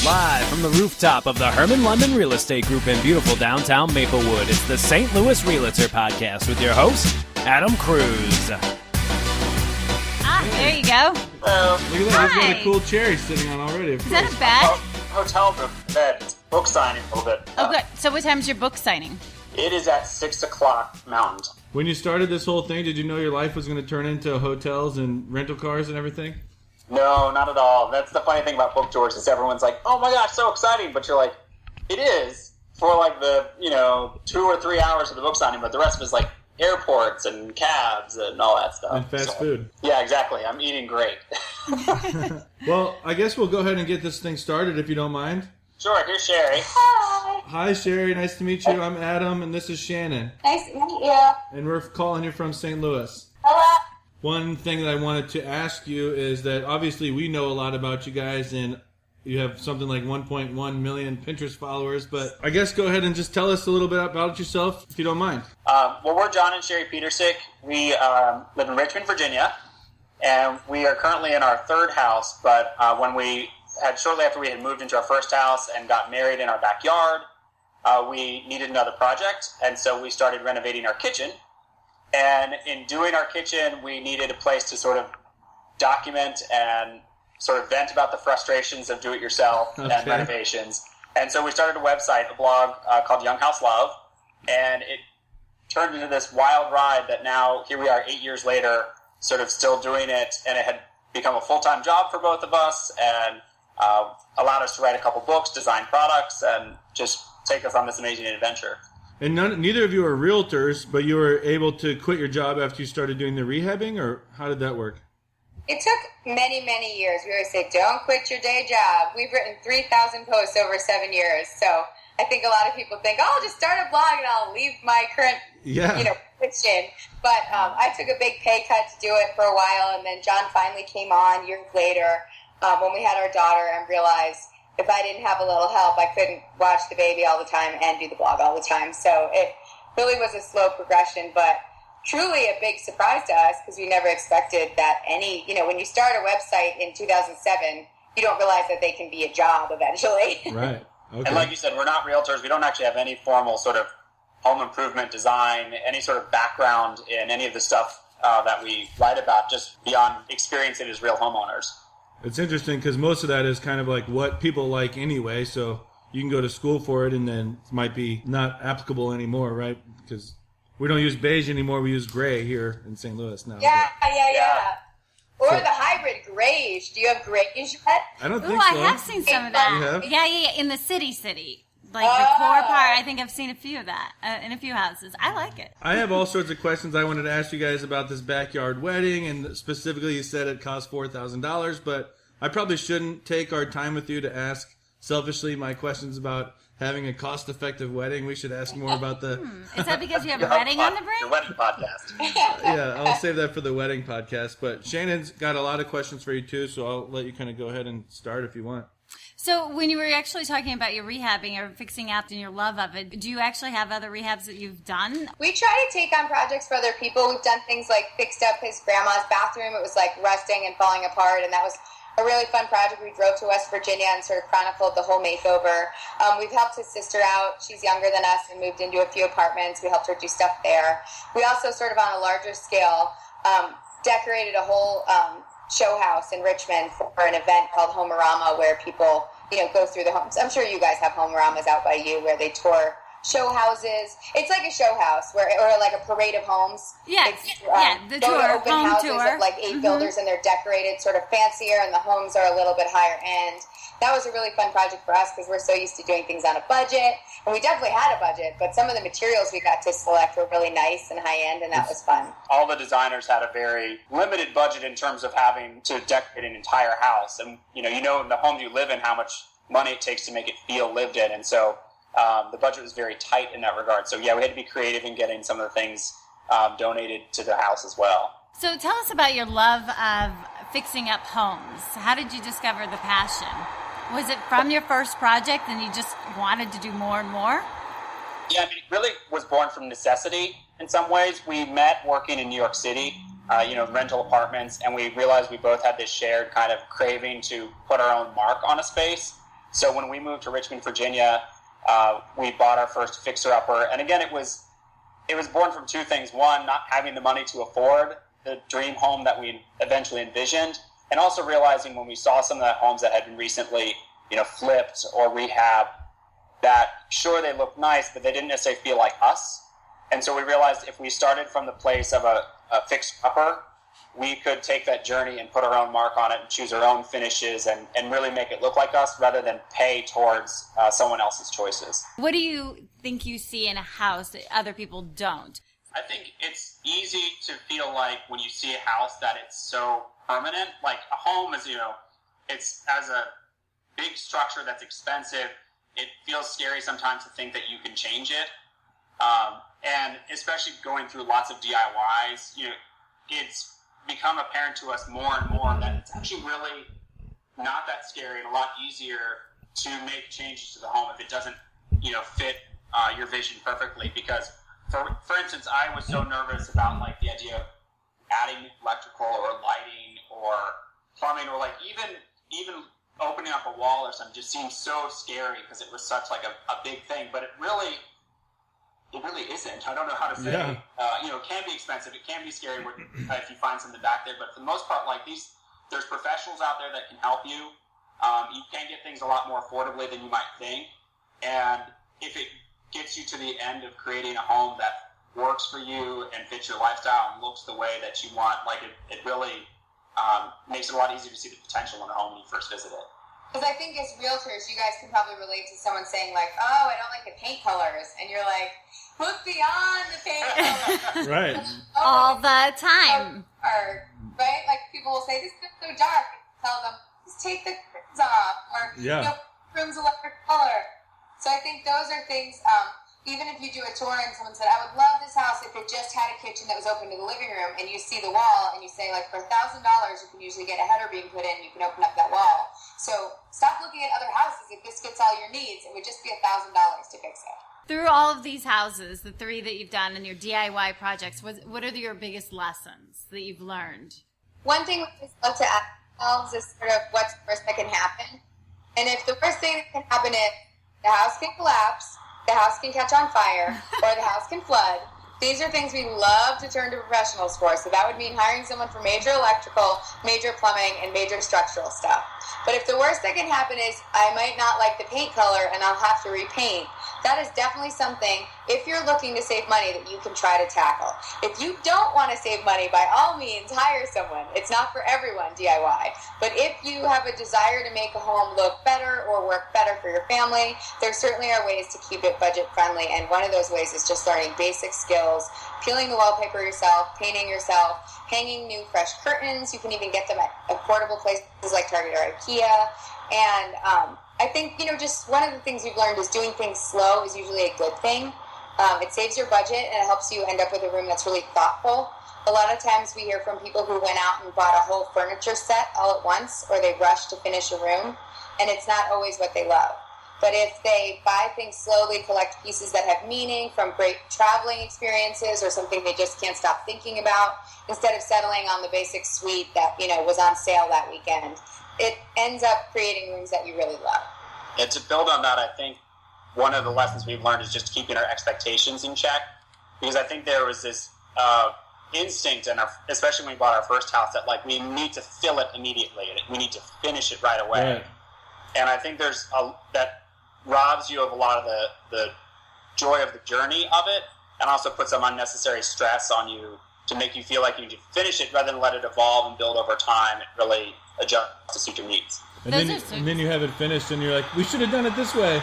Live from the rooftop of the Hermann London Real Estate Group in beautiful downtown Maplewood, it's the St. Louis Realtor Podcast with your host, Adam Kruse. There you go. Hello. Look at that, he's got a cool chair he's sitting on already. Is that a bed? Hotel room bed. It's book signing a little bit. Oh, good. So what time's your book signing? It is at 6 o'clock Mountain. When you started this whole thing, did you know your life was going to turn into hotels and rental cars and everything? No, not at all. That's the funny thing about book tours is everyone's like, oh my gosh, so exciting. But you're like, it is for like the, 2 or 3 hours of the book signing, but the rest of it is like airports and cabs and all that stuff. And fast food. Yeah, exactly. I'm eating great. Well, I guess we'll go ahead and get this thing started if you don't mind. Sure, here's Sherry. Hi, Sherry. Nice to meet you. I'm Adam, and this is Shannon. Nice to meet you. And we're calling you from St. Louis. Hello. One thing that I wanted to ask you is that obviously we know a lot about you guys, and you have something like 1.1 million Pinterest followers, but I guess go ahead and just tell us a little bit about yourself, if you don't mind. Well, we're John and Sherry Petersik. We live in Richmond, Virginia, and we are currently in our third house, but shortly after we had moved into our first house and got married in our backyard, we needed another project, and so we started renovating our kitchen. And in doing our kitchen, we needed a place to sort of document and sort of vent about the frustrations of do-it-yourself and renovations. And so we started a website, a blog called YoungHouseLove, and it turned into this wild ride that now, here we are 8 years later, sort of still doing it, and it had become a full-time job for both of us, and allowed us to write a couple books, design products, and just take us on this amazing adventure. And neither of you are realtors, but you were able to quit your job after you started doing the rehabbing, or how did that work? It took many, many years. We always say, don't quit your day job. We've written 3,000 posts over 7 years. So I think a lot of people think, I'll just start a blog and I'll leave my current, position. But I took a big pay cut to do it for a while. And then John finally came on years later when we had our daughter and realized if I didn't have a little help, I couldn't watch the baby all the time and do the blog all the time. So it really was a slow progression, but truly a big surprise to us because we never expected that when you start a website in 2007, you don't realize that they can be a job eventually. Right. Okay. And like you said, we're not realtors. We don't actually have any formal sort of home improvement design, any sort of background in any of the stuff that we write about, just beyond experiencing as real homeowners. It's interesting because most of that is kind of like what people like anyway, so you can go to school for it and then it might be not applicable anymore, right? Because we don't use beige anymore, we use gray here in St. Louis now. Yeah. Or the hybrid grayish. Do you have grayish yet? I don't think so. I have seen some of that. You have? Yeah, in the city. Like the core part, I think I've seen a few of that in a few houses. I like it. I have all sorts of questions I wanted to ask you guys about this backyard wedding, and specifically you said it cost $4,000, but I probably shouldn't take our time with you to ask selfishly my questions about having a cost-effective wedding. We should ask more about the... Is that because you have a wedding on the Your brain? wedding podcast. Yeah, I'll save that for the wedding podcast, but Shannon's got a lot of questions for you too, so I'll let you kind of go ahead and start if you want. So when you were actually talking about your rehabbing or fixing up and your love of it, do you actually have other rehabs that you've done? We try to take on projects for other people. We've done things like fixed up his grandma's bathroom. It was like rusting and falling apart, and that was a really fun project. We drove to West Virginia and sort of chronicled the whole makeover. We've helped his sister out. She's younger than us and moved into a few apartments. We helped her do stuff there. We also sort of on a larger scale decorated a whole show house in Richmond for an event called Homerama where people go through the homes. I'm sure you guys have Homeramas out by you where they tour show houses. It's like a show house or like a parade of homes. Yes. The go tour, to open home houses tour. of like 8 builders, and they're decorated sort of fancier, and the homes are a little bit higher end. That was a really fun project for us because we're so used to doing things on a budget, and we definitely had a budget, but some of the materials we got to select were really nice and high end, and that was fun. All the designers had a very limited budget in terms of having to decorate an entire house, and in the home you live in how much money it takes to make it feel lived in, and so the budget was very tight in that regard. So, we had to be creative in getting some of the things donated to the house as well. So tell us about your love of fixing up homes. How did you discover the passion? Was it from your first project and you just wanted to do more and more? Yeah, it really was born from necessity in some ways. We met working in New York City, rental apartments, and we realized we both had this shared kind of craving to put our own mark on a space. So when we moved to Richmond, Virginia, we bought our first fixer-upper. And again, it was born from two things. One, not having the money to afford the dream home that we eventually envisioned, and also realizing when we saw some of the homes that had been recently, flipped or rehab, that sure, they looked nice, but they didn't necessarily feel like us. And so we realized if we started from the place of a fixer-upper, we could take that journey and put our own mark on it and choose our own finishes and really make it look like us rather than pay towards someone else's choices. What do you think you see in a house that other people don't? I think it's easy to feel like when you see a house that it's so permanent. Like a home is, it's as a big structure that's expensive, it feels scary sometimes to think that you can change it. And especially going through lots of DIYs, it's become apparent to us more and more that it's actually really not that scary and a lot easier to make changes to the home if it doesn't, fit your vision perfectly. Because, for instance, I was so nervous about like the idea of adding electrical or lighting or plumbing or like even opening up a wall or something just seemed so scary because it was such like a big thing. But it really isn't. I don't know how to say. Yeah. It can be expensive. It can be scary if you find something back there. But for the most part, like there's professionals out there that can help you. You can get things a lot more affordably than you might think. And if it gets you to the end of creating a home that works for you and fits your lifestyle and looks the way that you want, like it really makes it a lot easier to see the potential in a home when you first visit it. Because I think as realtors, you guys can probably relate to someone saying like, oh, I don't like the paint colors. And you're like, look beyond the paint colors. Right. All the time. Right? Like people will say, this is so dark. Tell them, just take the curtains off. Or, room's electric color. So I think those are things, even if you do a tour and someone said, I would love this house if it just had a kitchen that was open to the living room, and you see the wall and you say, like, for $1,000, you can usually get a header beam put in, you can open up that wall. So stop looking at other houses. If this fits all your needs, it would just be $1,000 to fix it. Through all of these houses, the 3 that you've done in your DIY projects, what are your biggest lessons that you've learned? One thing we just love to ask ourselves is sort of what's the worst that can happen. And if the worst thing that can happen is the house can collapse, the house can catch on fire, or the house can flood, these are things we love to turn to professionals for. So that would mean hiring someone for major electrical, major plumbing, and major structural stuff. But if the worst that can happen is I might not like the paint color and I'll have to repaint, that is definitely something, if you're looking to save money, that you can try to tackle. If you don't want to save money, by all means, hire someone. It's not for everyone, DIY. But if you have a desire to make a home look better or work better for your family, there certainly are ways to keep it budget friendly. And one of those ways is just learning basic skills, peeling the wallpaper yourself, painting yourself, hanging new fresh curtains. You can even get them at affordable places like Target or IKEA. And I think, just one of the things we've learned is doing things slow is usually a good thing. It saves your budget and it helps you end up with a room that's really thoughtful. A lot of times we hear from people who went out and bought a whole furniture set all at once, or they rushed to finish a room, and it's not always what they love. But if they buy things slowly, collect pieces that have meaning from great traveling experiences or something they just can't stop thinking about, instead of settling on the basic suite that, was on sale that weekend, it ends up creating rooms that you really love. And to build on that, I think one of the lessons we've learned is just keeping our expectations in check. Because I think there was this instinct, especially when we bought our first house, that like we need to fill it immediately. We need to finish it right away. Right. And I think that robs you of a lot of the joy of the journey of it, and also puts some unnecessary stress on you to make you feel like you need to finish it rather than let it evolve and build over time and really adjust to suit your needs. And then you have it finished and you're like, we should have done it this way.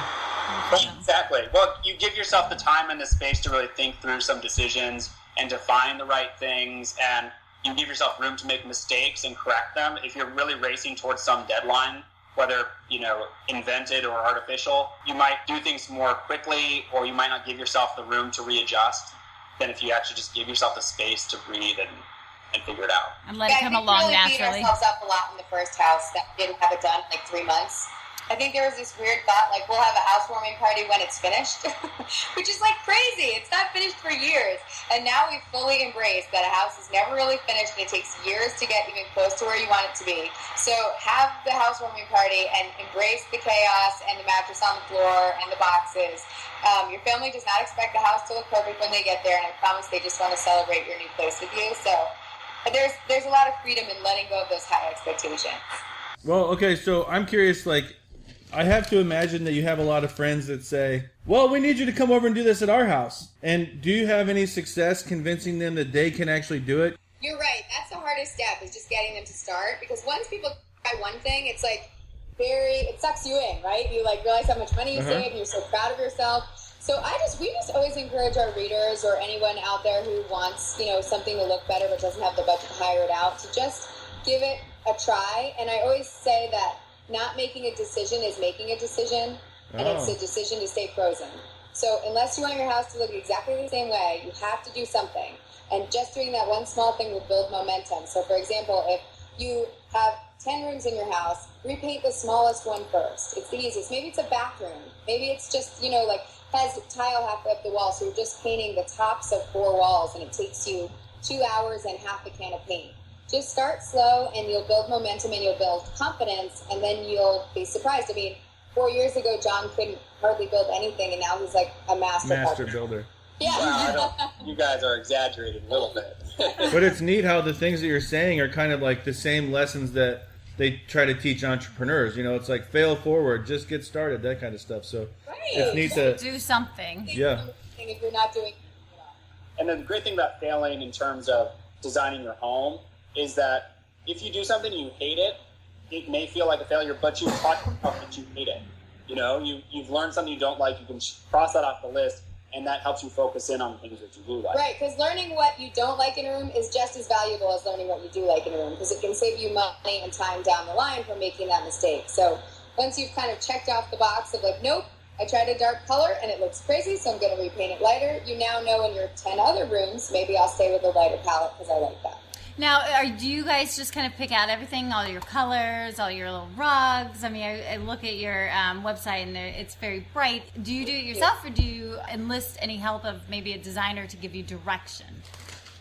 Exactly. Well, you give yourself the time and the space to really think through some decisions and to find the right things, and you give yourself room to make mistakes and correct them. If you're really racing towards some deadline, whether, invented or artificial, you might do things more quickly, or you might not give yourself the room to readjust than if you actually just give yourself the space to breathe and figure it out. And let it come along naturally. We beat ourselves up a lot in the first house that we didn't have it done in like 3 months. I think there was this weird thought, like, we'll have a housewarming party when it's finished, which is like crazy. It's not finished for years. And now we've fully embraced that a house is never really finished and it takes years to get even close to where you want it to be. So have the housewarming party and embrace the chaos and the mattress on the floor and the boxes. Your family does not expect the house to look perfect when they get there, and I promise they just want to celebrate your new place with you. So there's a lot of freedom in letting go of those high expectations. Well, okay, so I'm curious, like, I have to imagine that you have a lot of friends that say, well, we need you to come over and do this at our house. And do you have any success convincing them that they can actually do it? You're right. That's the hardest step, is just getting them to start. Because once people try one thing, it's like it sucks you in, right? You like realize how much money you save and you're so proud of yourself. So we just always encourage our readers or anyone out there who wants, something to look better but doesn't have the budget to hire it out to just give it a try. And I always say that not making a decision is making a decision, and it's a decision to stay frozen. So unless you want your house to look exactly the same way, you have to do something. And just doing that one small thing will build momentum. So for example, if you have 10 rooms in your house, repaint the smallest one first. It's the easiest. Maybe it's a bathroom. Maybe it's just, has tile halfway up the wall, so you're just painting the tops of 4 walls, and it takes you 2 hours and half a can of paint. Just start slow, and you'll build momentum, and you'll build confidence, and then you'll be surprised. I mean, 4 years ago, John couldn't hardly build anything, and now he's like a master builder. Yeah. Wow, you guys are exaggerating a little bit. But it's neat how the things that you're saying are kind of like the same lessons that they try to teach entrepreneurs. It's like fail forward, just get started, that kind of stuff. So it's neat to do something. Yeah. If you're not doing. And the great thing about failing in terms of designing your home is that if you do something and you hate it, it may feel like a failure, but you've taught yourself that you hate it. You've learned something you don't like, you can cross that off the list, and that helps you focus in on things that you do like. Right, because learning what you don't like in a room is just as valuable as learning what you do like in a room, because it can save you money and time down the line from making that mistake. So once you've kind of checked off the box of like, nope, I tried a dark color and it looks crazy, so I'm going to repaint it lighter, you now know in your 10 other rooms, maybe I'll stay with a lighter palette because I like that. Now, do you guys just kind of pick out everything, all your colors, all your little rugs? I mean, I look at your website and it's very bright. Do you do it yourself, or do you enlist any help of maybe a designer to give you direction?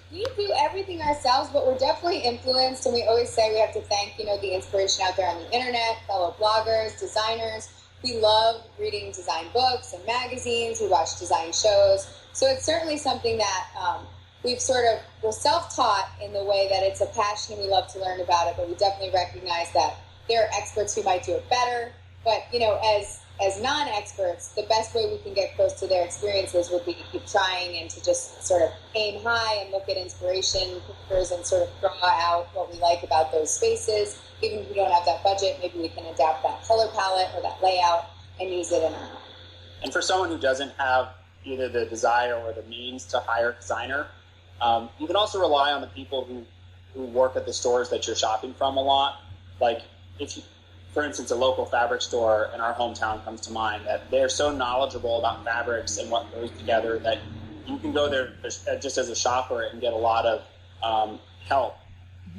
We do everything ourselves, but we're definitely influenced, and we always say we have to thank, the inspiration out there on the internet, fellow bloggers, designers. We love reading design books and magazines. We watch design shows. So it's certainly something that we're self-taught in the way that it's a passion and we love to learn about it, but we definitely recognize that there are experts who might do it better. But, as non-experts, the best way we can get close to their experiences would be to keep trying and to just sort of aim high and look at inspiration pictures and sort of draw out what we like about those spaces. Even if we don't have that budget, maybe we can adapt that color palette or that layout and use it in our home. And for someone who doesn't have either the desire or the means to hire a designer, you can also rely on the people who work at the stores that you're shopping from a lot. Like, for instance, a local fabric store in our hometown comes to mind, that they're so knowledgeable about fabrics and what goes together that you can go there just as a shopper and get a lot of help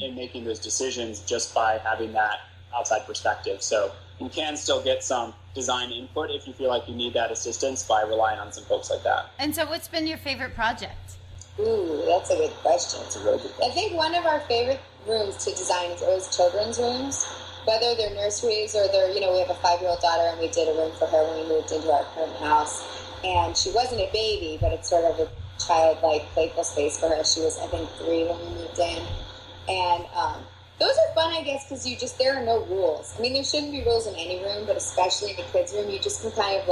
in making those decisions just by having that outside perspective. So you can still get some design input if you feel like you need that assistance by relying on some folks like that. And so what's been your favorite project? Ooh, that's a good question. It's a really good question. I think one of our favorite rooms to design is always children's rooms, whether they're nurseries or they're, we have a 5-year-old daughter, and we did a room for her when we moved into our current house. And she wasn't a baby, but it's sort of a childlike, playful space for her. She was, I think, 3 when we moved in. And those are fun, I guess, because there are no rules. I mean, there shouldn't be rules in any room, but especially in a kid's room, you just can kind of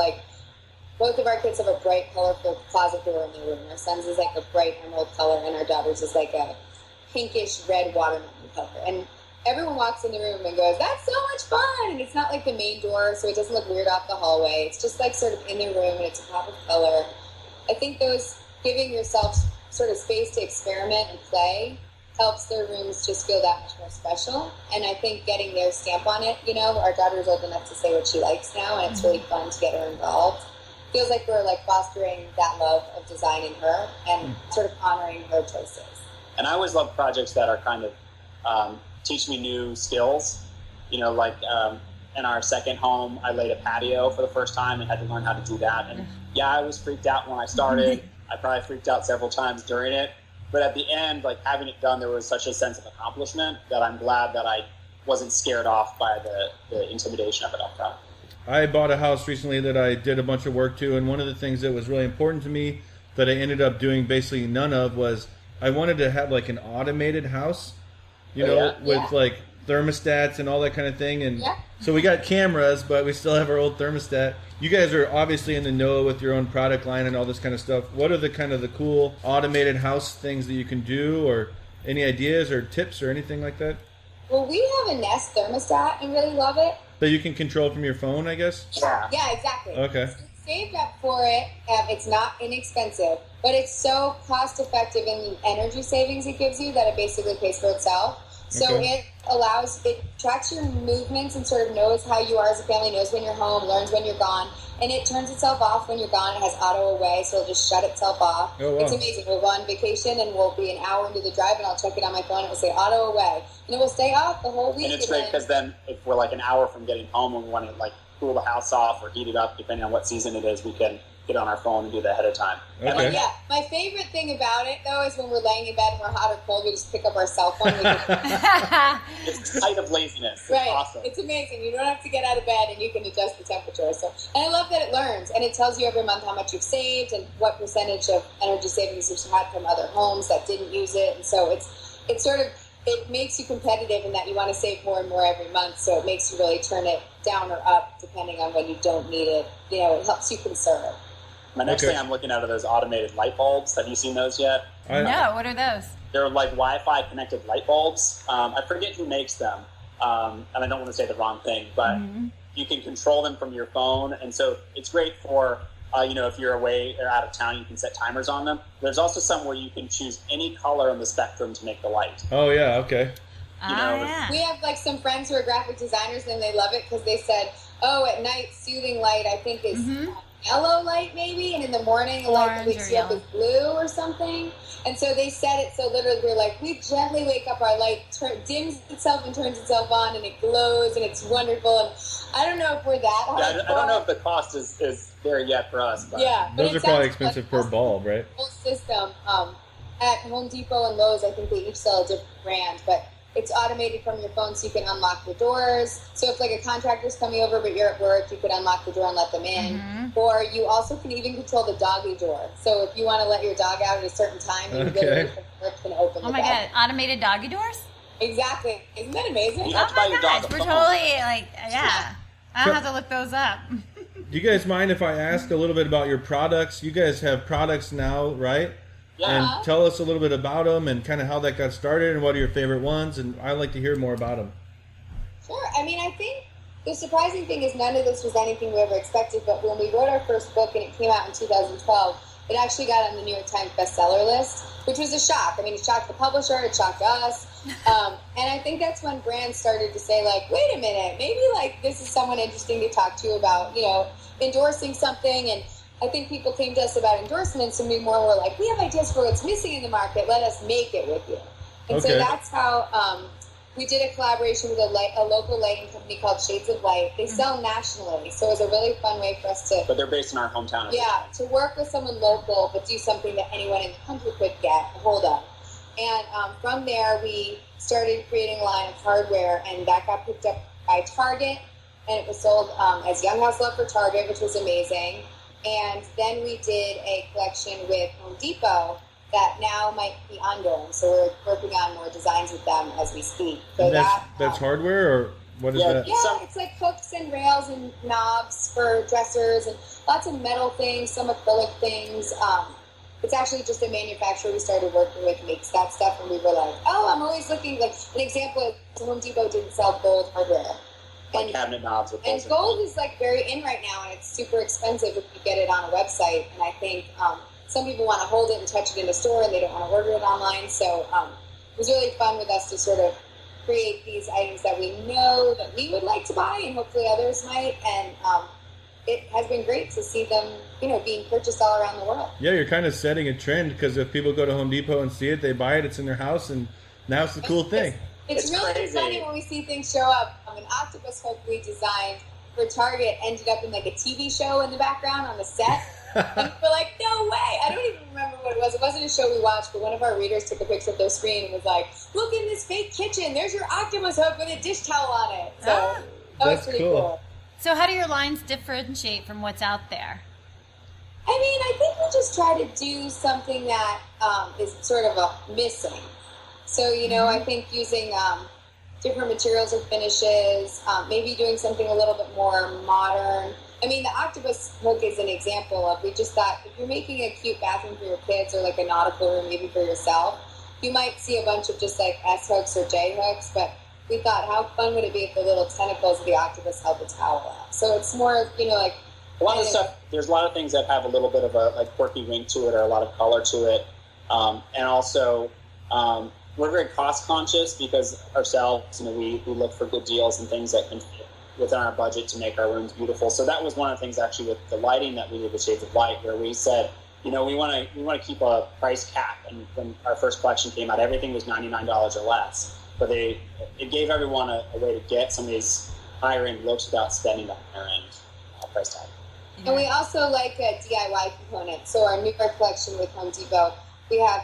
both of our kids have a bright, colorful closet door in their room. Our son's is like a bright emerald color, and our daughter's is like a pinkish red watermelon color. And everyone walks in the room and goes, "That's so much fun!" And it's not like the main door, so it doesn't look weird off the hallway. It's just like sort of in their room, and it's a pop of color. I think those giving yourself sort of space to experiment and play helps their rooms just feel that much more special. And I think getting their stamp on it, our daughter's old enough to say what she likes now, and it's really fun to get her involved. Feels like we're fostering that love of design in her and sort of honoring her choices. And I always love projects that are kind of teach me new skills. in our second home, I laid a patio for the first time and had to learn how to do that. And yeah, I was freaked out when I started. I probably freaked out several times during it. But at the end, like having it done, there was such a sense of accomplishment that I'm glad that I wasn't scared off by the intimidation of it up front. I bought a house recently that I did a bunch of work to, and one of the things that was really important to me that I ended up doing basically none of was I wanted to have like an automated house, with like thermostats and all that kind of thing. And so we got cameras, but we still have our old thermostat. You guys are obviously in the know with your own product line and all this kind of stuff. What are the kind of the cool automated house things that you can do, or any ideas or tips or anything like that? Well, we have a Nest thermostat and really love it. That you can control from your phone, I guess? Yeah, exactly. Okay. So we saved up for it. It's not inexpensive, but it's so cost effective in the energy savings it gives you that it basically pays for itself. So it tracks your movements and sort of knows how you are as a family, knows when you're home, learns when you're gone, and it turns itself off when you're gone. It has auto away, so it'll just shut itself off. Oh, wow. It's amazing. We'll go on vacation and we'll be an hour into the drive and I'll check it on my phone and it will say auto away. And it will stay off the whole week. And it's great because then if we're like an hour from getting home and we want to like cool the house off or heat it up, depending on what season it is, we can get on our phone and do that ahead of time. Okay. Yeah, my favorite thing about it though is when we're laying in bed and we're hot or cold, we just pick up our cell phone. It's a type of laziness. It's right. awesome. It's amazing. You don't have to get out of bed and you can adjust the temperature. So, and I love that it learns and it tells you every month how much you've saved and what percentage of energy savings you've had from other homes that didn't use it. And so it's sort of, it makes you competitive in that you want to save more and more every month. So it makes you really turn it down or up depending on when you don't need it. It helps you conserve. My next thing I'm looking at are those automated light bulbs. Have you seen those yet? No, what are those? They're like Wi-Fi connected light bulbs. I forget who makes them, and I don't want to say the wrong thing, but you can control them from your phone. And so it's great for, if you're away or out of town, you can set timers on them. There's also some where you can choose any color on the spectrum to make the light. Oh, yeah, okay. We have like some friends who are graphic designers and they love it because they said, at night soothing light I think is yellow light maybe, and in the morning a light that wakes you up is blue or something. And so they set it so literally we're like, we gently wake up, our light dims itself and turns itself on and it glows and it's wonderful. And I don't know if we're that hardcore. I don't know if the cost is there yet for us. But. Yeah, those are probably expensive per bulb, right? Whole system. At Home Depot and Lowe's, I think they each sell a different brand, but it's automated from your phone so you can unlock the doors. So if like a contractor's coming over but you're at work, you could unlock the door and let them in. Or you also can even control the doggy door. So if you want to let your dog out at a certain time, you literally can open the Oh my God, automated doggy doors? Exactly. Isn't that amazing? You have to Oh buy my your dog gosh, a we're phone. totally I'll have to look those up. Do you guys mind if I ask a little bit about your products? You guys have products now, right? Yeah. And tell us a little bit about them and kind of how that got started and what are your favorite ones. And I'd like to hear more about them. Sure. I mean, I think the surprising thing is none of this was anything we ever expected. But when we wrote our first book and it came out in 2012, it actually got on the New York Times bestseller list, which was a shock. I mean, it shocked the publisher, it shocked us. And I think that's when brands started to say, like, wait a minute, maybe like this is someone interesting to talk to about, endorsing something. And I think people came to us about endorsements and we more were like, we have ideas for what's missing in the market. Let us make it with you. And so that's how we did a collaboration with a local lighting company called Shades of Light. They sell nationally, so it was a really fun way for us to... But they're based in our hometown. Yeah, to work with someone local, but do something that anyone in the country could get a hold of. And from there, we started creating a line of hardware, and that got picked up by Target, and it was sold as YoungHouseLove for Target, which was amazing. And then we did a collection with Home Depot that now might be ongoing. So we're working on more designs with them as we speak. So that's hardware, or what is that? Yeah, it's like hooks and rails and knobs for dressers and lots of metal things, some acrylic things. It's actually just a manufacturer we started working with makes that stuff, and we were like, I'm always looking, like an example is Home Depot didn't sell gold hardware. Like cabinet knobs with and gold is like very in right now, and it's super expensive if you get it on a website. And I think some people want to hold it and touch it in a store, and they don't want to order it online. So it was really fun with us to sort of create these items that we know that we would like to buy, and hopefully others might. And it has been great to see them, being purchased all around the world. Yeah, you're kind of setting a trend because if people go to Home Depot and see it, they buy it, it's in their house, and now it's the cool thing. It's really crazy. funny when we see things show up an octopus hook we designed for Target ended up in like a TV show in the background on the set. And we're like, no way. I don't even remember what it was. It wasn't a show we watched, but one of our readers took a picture of their screen and was like, look in this fake kitchen. There's your octopus hook with a dish towel on it. So that was pretty cool. So how do your lines differentiate from what's out there? I mean, I think we just try to do something that is sort of a missing. So, you know, I think using different materials or finishes, maybe doing something a little bit more modern. I mean, the octopus hook is an example of, we just thought, if you're making a cute bathroom for your kids or like a nautical room maybe for yourself, you might see a bunch of just like S hooks or J hooks, but we thought, how fun would it be if the little tentacles of the octopus held the towel out? So it's more, you know, like... A lot of stuff, there's a lot of things that have a little bit of a like quirky wink to it or a lot of color to it. And also, we're very cost conscious because ourselves, you know, we look for good deals and things that can fit within our budget to make our rooms beautiful. So that was one of the things actually with the lighting that we did with Shades of Light, where we said, you know, we want to keep a price cap. And when our first collection came out, everything was $99 or less. But it gave everyone a way to get some of these higher end looks without spending the higher end price tag. And we also like a DIY component. So our newer collection with Home Depot, we have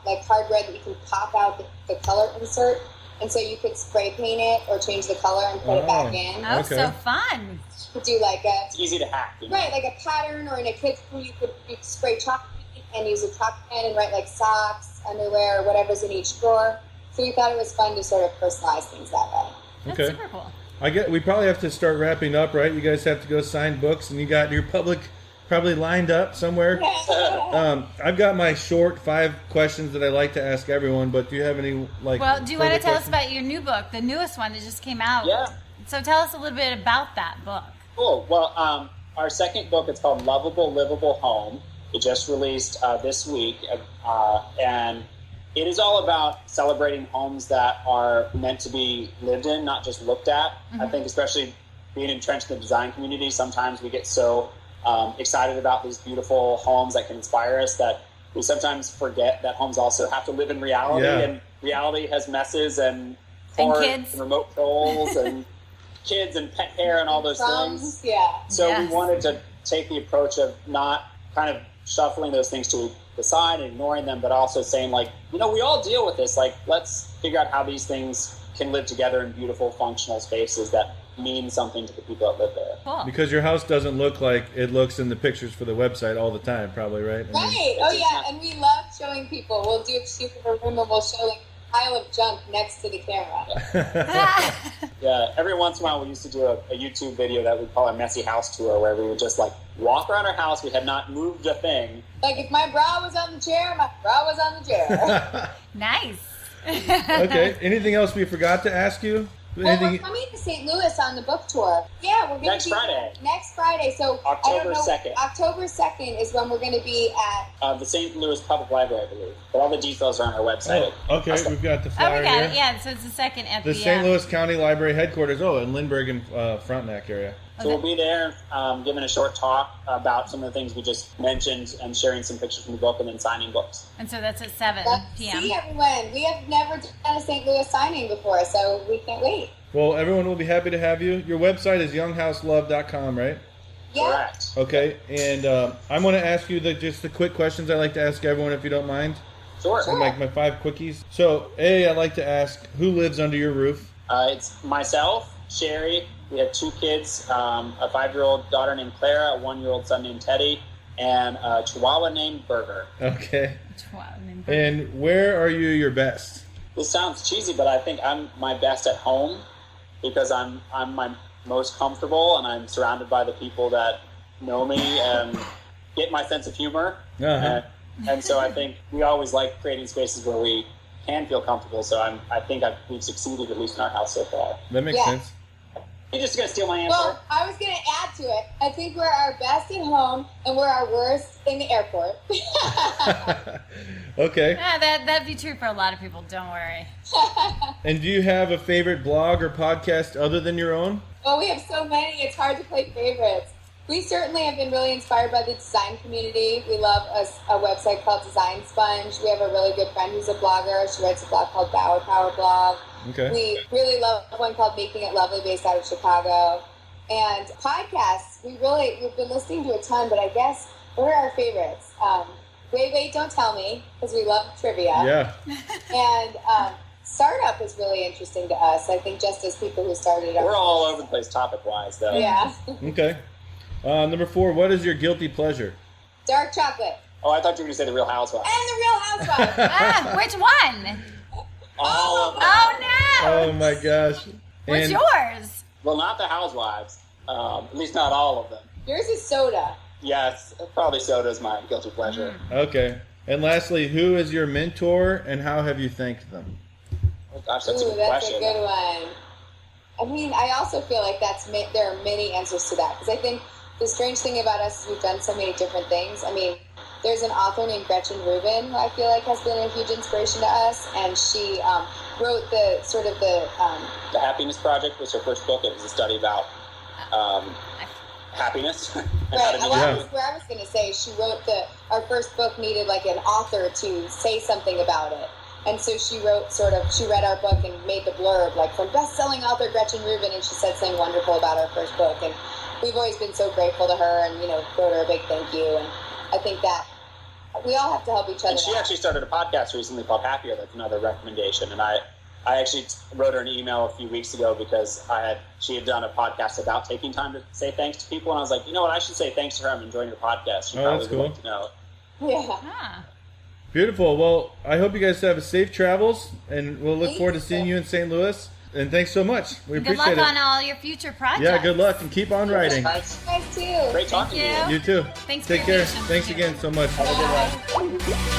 like hardware that you can pop out the color insert. And so you could spray paint it or change the color and put it back in. Oh, okay. So fun. You could do like a... It's easy to hack. You know? Right, like a pattern, or in a kid's room you could spray chalk paint and use a chalk pen and write like socks, underwear, or whatever's in each drawer. So we thought it was fun to sort of personalize things that way. That's super cool. We probably have to start wrapping up, right? You guys have to go sign books, and you got your public probably lined up somewhere. I've got my short 5 questions that I like to ask everyone, but do you have any like? Well, do you want to tell us about your new book, the newest one that just came out? Yeah. So tell us a little bit about that book. Cool. Well, our second book, it's called Lovable Livable Home. It just released this week, and it is all about celebrating homes that are meant to be lived in, not just looked at. I think especially being entrenched in the design community, sometimes we get so excited about these beautiful homes that can inspire us that we sometimes forget that homes also have to live in reality, and reality has messes and kids and remote controls and kids and pet hair and all those things. So we wanted to take the approach of not kind of shuffling those things to the side and ignoring them, but also saying, like, you know, we all deal with this. Like, let's figure out how these things can live together in beautiful, functional spaces that mean something to the people that live there. Cool. Because your house doesn't look like it looks in the pictures for the website all the time, probably, right? Right. Oh, yeah. And we love showing people. We'll do a shoot in a room and we'll show like a pile of junk next to the camera. Yeah. Every once in a while, we used to do a YouTube video that we call a messy house tour, where we would just like walk around our house. We had not moved a thing. Like if my bra was on the chair, my bra was on the chair. Nice. Okay. Anything else we forgot to ask you? Well, we're coming to St. Louis on the book tour. Yeah, we're going to next Friday. Next Friday. So October 2nd. October 2nd is when we're going to be at the St. Louis Public Library, I believe. But all the details are on our website. Oh, okay, we've got the flyer we got here. it. Yeah, so it's the second at the St. Louis County Library headquarters. Oh, in Lindbergh and Frontenac area. So we'll be there giving a short talk about some of the things we just mentioned and sharing some pictures from the book and then signing books. And so that's at 7 p.m. See, everyone, we have never done a St. Louis signing before, so we can't wait. Well, everyone will be happy to have you. Your website is YoungHouseLove.com, right? Yeah. Correct. Okay, and I'm going to ask you just the quick questions I like to ask everyone, if you don't mind. Sure. Like my 5 quickies. So, I'd like to ask, who lives under your roof? It's myself, Sherry. We have 2 kids, a 5-year-old daughter named Clara, a 1-year-old son named Teddy, and a Chihuahua named Burger. Okay. Chihuahua named Burger. And where are you your best? This sounds cheesy, but I think I'm my best at home because I'm my most comfortable and I'm surrounded by the people that know me and get my sense of humor. Uh-huh. And so I think we always like creating spaces where we can feel comfortable. So I think we've succeeded, at least in our house so far. That makes sense. You're just going to steal my answer? Well, I was going to add to it. I think we're our best at home and we're our worst in the airport. Okay. Yeah, that'd be true for a lot of people. Don't worry. And do you have a favorite blog or podcast other than your own? Well, we have so many, it's hard to play favorites. We certainly have been really inspired by the design community. We love a website called Design Sponge. We have a really good friend who's a blogger. She writes a blog called Power Blog. Okay. We really love one called Making It Lovely, based out of Chicago. And podcasts, we've been listening to a ton, but I guess what are our favorites? Wait, Don't Tell Me, because we love trivia. Yeah. And startup is really interesting to us. I think just as people who started up. We're all over the place topic-wise, though. Yeah. Okay. Number 4, what is your guilty pleasure? Dark chocolate. Oh, I thought you were going to say The Real Housewives. And The Real Housewives. Which one? All of them. Oh no! Oh my gosh. What's And- yours? Well, not The Housewives. At least not all of them. Yours is soda. Yes, probably soda is my guilty pleasure. Okay. And lastly, who is your mentor and how have you thanked them? Oh gosh, that's a good That's question. a good one. I mean, I also feel like there are many answers to that, because I think the strange thing about us is we've done so many different things. I mean, there's an author named Gretchen Rubin who I feel like has been a huge inspiration to us, and she wrote the Happiness Project was her first book. It was a study about happiness. And how to Right, do well, that. where I was going to say, she wrote our first book needed like an author to say something about it. And so she read our book and made the blurb, like, from best-selling author Gretchen Rubin, and she said something wonderful about our first book. And we've always been so grateful to her, and, wrote her a big thank you. And I think that we all have to help each other And she out. actually started a podcast recently called Happier. That's another recommendation. And I actually wrote her an email a few weeks ago because she had done a podcast about taking time to say thanks to people. And I was like, you know what? I should say thanks to her. I'm enjoying your podcast. She Oh, that's probably would cool. like to know. Yeah. Ah. Beautiful. Well, I hope you guys have safe travels, and we'll look forward to seeing you in St. Louis. And thanks so much. We Good appreciate luck it. on all your future projects. Yeah, good luck, and keep on writing. Guys, You guys too. great talking to you. you. You too. Thanks for Take your care. patience. Thanks again so much. Have a good one. Bye.